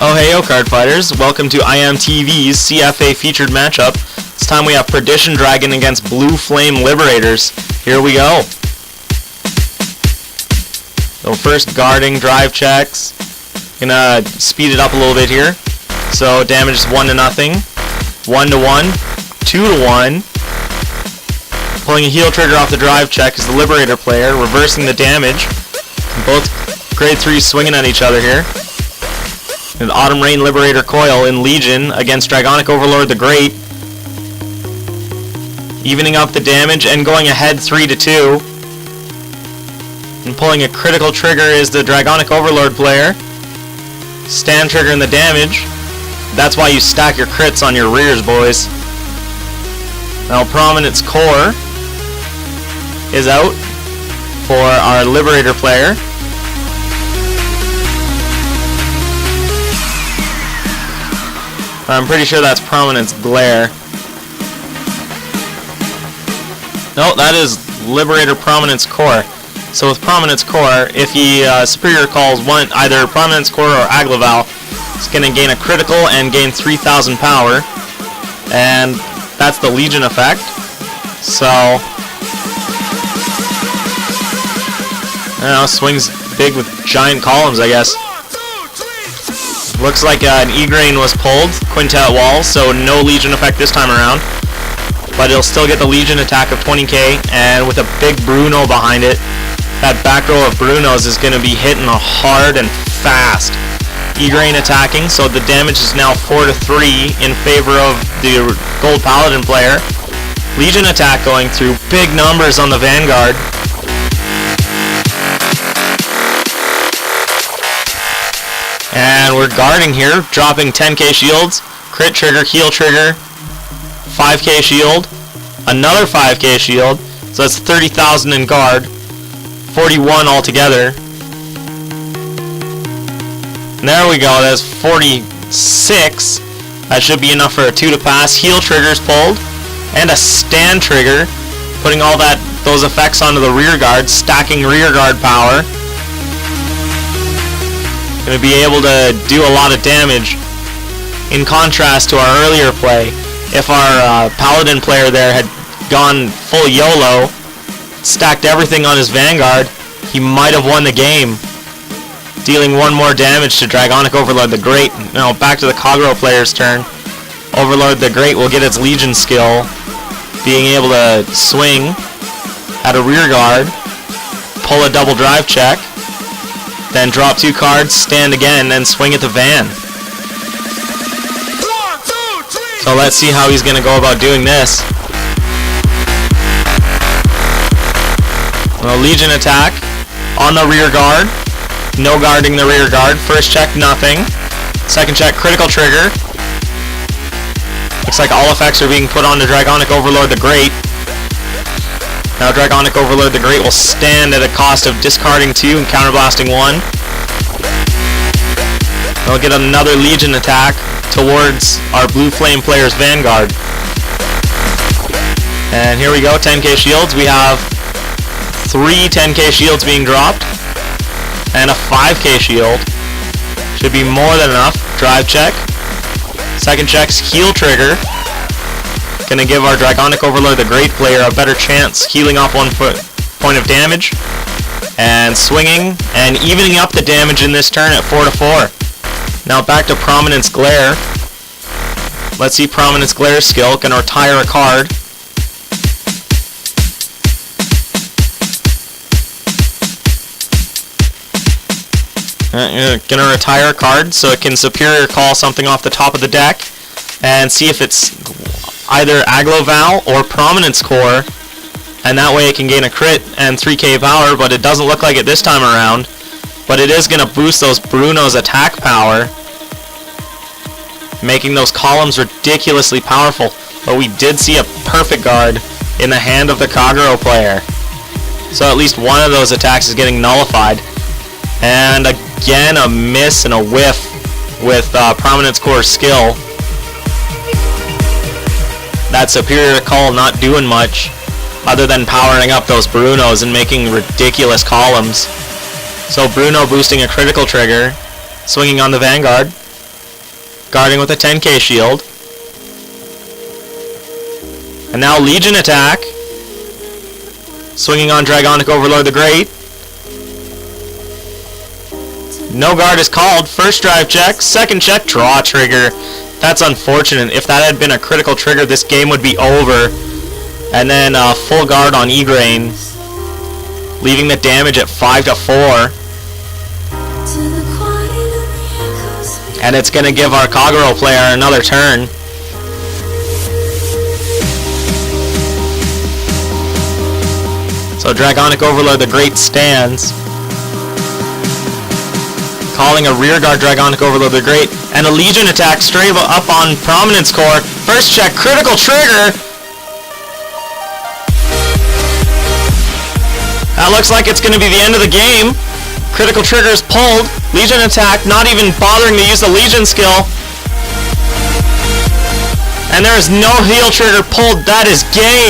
Oh heyo card fighters, welcome to IMTV's CFA featured matchup. This time we have Perdition Dragon against Blue Flame Liberators. Here we go. So first guarding drive checks. Gonna speed it up a little bit here. So damage is 1-0, 1-1, 2-1. Pulling a heal trigger off the drive check is the Liberator player, reversing the damage. Both grade 3 swinging at each other here. An Autumn Rain Liberator coil in Legion against Dragonic Overlord the Great. Evening up the damage and going ahead 3-2. And pulling a critical trigger is the Dragonic Overlord player. Stand trigger in the damage. That's why you stack your crits on your rears, boys. Now Prominence Core is out for our Liberator player. I'm pretty sure that's Prominence Glare. No, that is Liberator Prominence Core. So with Prominence Core, if he superior calls one, either Prominence Core or Aglaval, it's going to gain a critical and gain 3,000 power. And that's the Legion effect. So, I don't know, swings big with giant columns, I guess. Looks like an E-Grain was pulled, Quintet Wall, so no Legion effect this time around. But it'll still get the Legion attack of 20k, and with a big Bruno behind it, that back row of Brunos is going to be hitting hard and fast. E-Grain attacking, so the damage is now 4-3 in favor of the Gold Paladin player. Legion attack going through, big numbers on the Vanguard. And we're guarding here, dropping 10k shields, crit trigger, heal trigger, 5k shield, another 5k shield, so that's 30,000 in guard, 41 altogether. And there we go, that's 46. That should be enough for a 2 to pass. Heal triggers pulled, and a stand trigger, putting all those effects onto the rear guard, stacking rear guard power. Going to be able to do a lot of damage. In contrast to our earlier play, if our Paladin player there had gone full YOLO, stacked everything on his Vanguard, he might have won the game, dealing one more damage to Dragonic Overlord the Great. Now back to the Kagro player's turn. Overlord the Great will get its Legion skill, being able to swing at a rear guard, pull a double drive check, then drop 2 cards, stand again, and swing at the van. So let's see how he's going to go about doing this. Well, Legion attack on the rear guard. No guarding the rear guard. First check, nothing. Second check, critical trigger. Looks like all effects are being put on to Dragonic Overlord the Great. Now Dragonic Overlord the Great will stand at a cost of discarding 2 and counterblasting 1. We'll get another Legion attack towards our Blue Flame player's Vanguard. And here we go, 10k shields. We have 3 10k shields being dropped, and a 5k shield. Should be more than enough. Drive check. Second check's heal trigger. Gonna give our Dragonic Overlord the Great player a better chance, healing off 1 point of damage, and swinging, and evening up the damage in this turn at 4-4. Now back to Prominence Glare. Let's see Prominence Glare's skill. Gonna retire a card. Gonna retire a card so it can superior call something off the top of the deck, and see if it's either Aglaval or Prominence Core, and that way it can gain a crit and 3k power, but it doesn't look like it this time around. But it is going to boost those Bruno's attack power, making those columns ridiculously powerful. But we did see a perfect guard in the hand of the Kagro player, so at least one of those attacks is getting nullified. And again, a miss and a whiff with Prominence Core's skill. That superior call not doing much other than powering up those Brunos and making ridiculous columns. So Bruno boosting a critical trigger, swinging on the Vanguard, guarding with a 10k shield. And now Legion attack. Swinging on Dragonic Overlord the Great. No guard is called. First drive check. Second check. Draw trigger. That's unfortunate. If that had been a critical trigger, this game would be over. And then full guard on Igraine, leaving the damage at 5-4. And it's going to give our Kagero player another turn. So Dragonic Overlord the Great stands. Calling a rearguard Dragonic Overlord the Great. And a Legion attack straight up on Prominence Core. First check, critical trigger. That looks like it's going to be the end of the game. Critical trigger is pulled. Legion attack, not even bothering to use the Legion skill. And there is no heal trigger pulled. That is game.